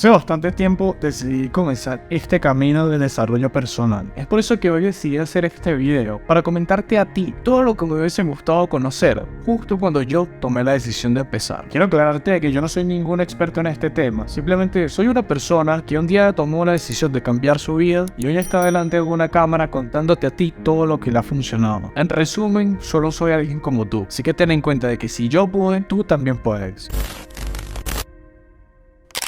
Hace bastante tiempo decidí comenzar este camino de desarrollo personal. Es por eso que hoy decidí hacer este video, para comentarte a ti todo lo que me hubiese gustado conocer justo cuando yo tomé la decisión de empezar. Quiero aclararte que yo no soy ningún experto en este tema, simplemente soy una persona que un día tomó la decisión de cambiar su vida y hoy está delante de una cámara contándote a ti todo lo que le ha funcionado. En resumen, solo soy alguien como tú, así que ten en cuenta de que si yo pude, tú también puedes.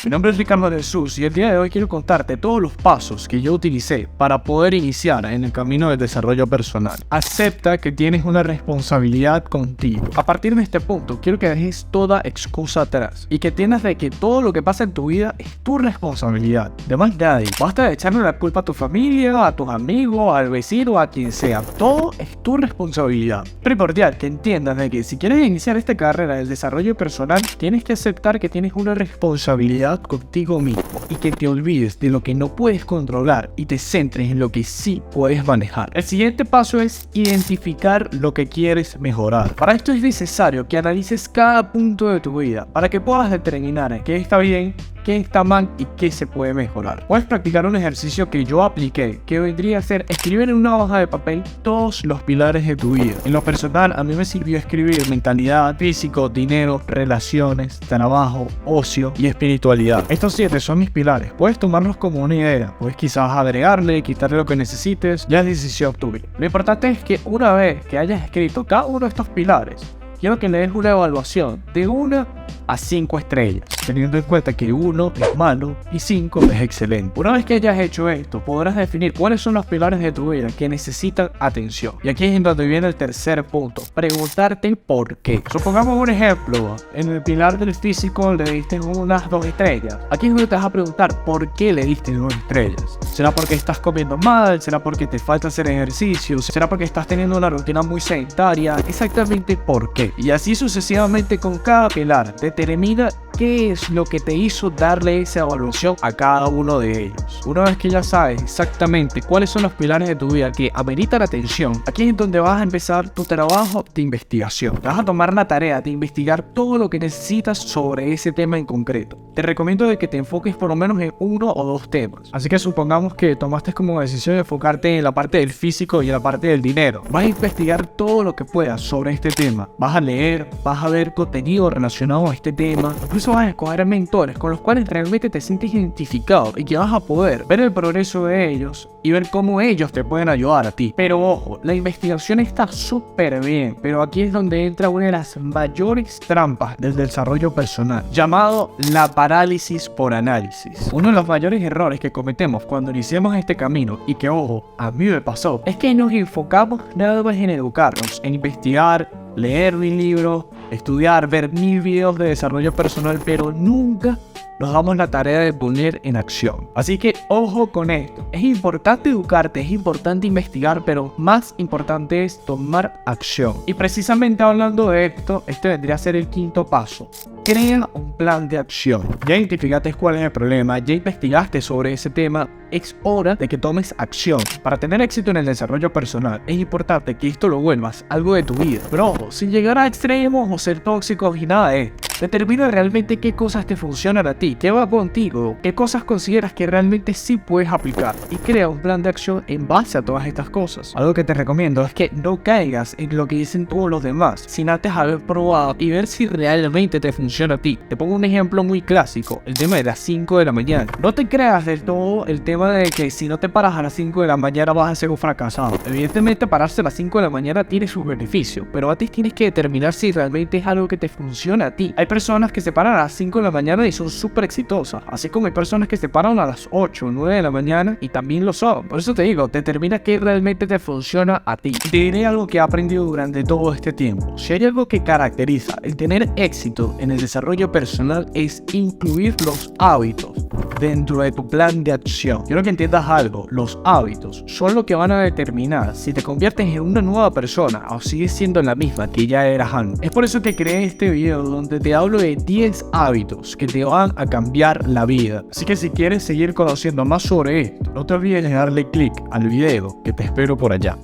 Mi nombre es Ricardo de Jesús y el día de hoy quiero contarte todos los pasos que yo utilicé para poder iniciar en el camino del desarrollo personal. Acepta que tienes una responsabilidad contigo. A partir de este punto, quiero que dejes toda excusa atrás y que entiendas de que todo lo que pasa en tu vida es tu responsabilidad, de más nadie. Basta de echarle la culpa a tu familia, a tus amigos, al vecino, a quien sea. Todo es tu responsabilidad. Primordial que entiendas de que si quieres iniciar esta carrera del desarrollo personal, tienes que aceptar que tienes una responsabilidad contigo mismo y que te olvides de lo que no puedes controlar y te centres en lo que sí puedes manejar. El siguiente paso es identificar lo que quieres mejorar. Para esto es necesario que analices cada punto de tu vida para que puedas determinar qué está bien, qué está mal y qué se puede mejorar. Puedes practicar un ejercicio que yo apliqué, que vendría a ser escribir en una hoja de papel todos los pilares de tu vida. En lo personal, a mí me sirvió escribir mentalidad, físico, dinero, relaciones, trabajo, ocio y espiritualidad. Estos 7 son mis pilares. Puedes tomarlos como una idea, puedes quizás agregarle, quitarle lo que necesites, ya es decisión tuya. Lo importante es que una vez que hayas escrito cada uno de estos pilares, quiero que le des una evaluación de 1 a 5 estrellas, teniendo en cuenta que 1 es malo y 5 es excelente. Una vez que hayas hecho esto, podrás definir cuáles son los pilares de tu vida que necesitan atención. Y aquí es donde viene el tercer punto, preguntarte por qué. Supongamos un ejemplo, en el pilar del físico le diste unas 2 estrellas. Aquí es donde te vas a preguntar por qué le diste 2 estrellas. ¿Será porque estás comiendo mal? ¿Será porque te falta hacer ejercicio? ¿Será porque estás teniendo una rutina muy sedentaria? Exactamente por qué. Y así sucesivamente con cada pilar. Determina qué es lo que te hizo darle esa evaluación a cada uno de ellos. Una vez que ya sabes exactamente cuáles son los pilares de tu vida que ameritan atención, aquí es donde vas a empezar tu trabajo de investigación. Vas a tomar la tarea de investigar todo lo que necesitas sobre ese tema en concreto. Te recomiendo de que te enfoques por lo menos en 1 o 2 temas. Así que supongamos que tomaste como decisión enfocarte en la parte del físico y en la parte del dinero. Vas a investigar todo lo que puedas sobre este tema. Vas a leer, vas a ver contenido relacionado a este tema. Incluso vas a escoger mentores con los cuales realmente te sientes identificado y que vas a poder ver el progreso de ellos y ver cómo ellos te pueden ayudar a ti. Pero ojo, la investigación está súper bien, pero aquí es donde entra una de las mayores trampas del desarrollo personal, llamado la parálisis por análisis. Uno de los mayores errores que cometemos cuando iniciamos este camino, y que ojo, a mí me pasó, es que nos enfocamos nada más en educarnos, en investigar, leer mi libro, estudiar, ver mil videos de desarrollo personal, pero nunca nos damos la tarea de poner en acción. Así que ojo con esto. Es importante educarte, es importante investigar, pero más importante es tomar acción. Y precisamente hablando de esto, este vendría a ser el quinto paso. Crea un plan de acción. Ya identificaste cuál es el problema, ya investigaste sobre ese tema. Es hora de que tomes acción. Para tener éxito en el desarrollo personal, es importante que esto lo vuelvas algo de tu vida. Pero ojo, sin llegar a extremos o ser tóxicos y nada de esto. Determina realmente qué cosas te funcionan a ti, qué va contigo, qué cosas consideras que realmente sí puedes aplicar y crea un plan de acción en base a todas estas cosas. Algo que te recomiendo es que no caigas en lo que dicen todos los demás, sin antes haber probado y ver si realmente te funciona a ti. Te pongo un ejemplo muy clásico, el tema de las 5 de la mañana. No te creas del todo el tema de que si no te paras a las 5 de la mañana vas a ser un fracasado. Evidentemente pararse a las 5 de la mañana tiene sus beneficios, pero antes tienes que determinar si realmente es algo que te funciona a ti. Hay personas que se paran a las 5 de la mañana y son súper exitosas, así como hay personas que se paran a las 8 o 9 de la mañana y también lo son. Por eso te digo, determina qué realmente te funciona a ti. Te diré algo que he aprendido durante todo este tiempo. Si hay algo que caracteriza el tener éxito en el desarrollo personal es incluir los hábitos dentro de tu plan de acción. Quiero que entiendas algo, los hábitos son lo que van a determinar si te conviertes en una nueva persona o sigues siendo la misma que ya eras antes. Es por eso que creé este video donde te hablo de 10 hábitos que te van a cambiar la vida. Así que si quieres seguir conociendo más sobre esto, no te olvides de darle click al video, que te espero por allá.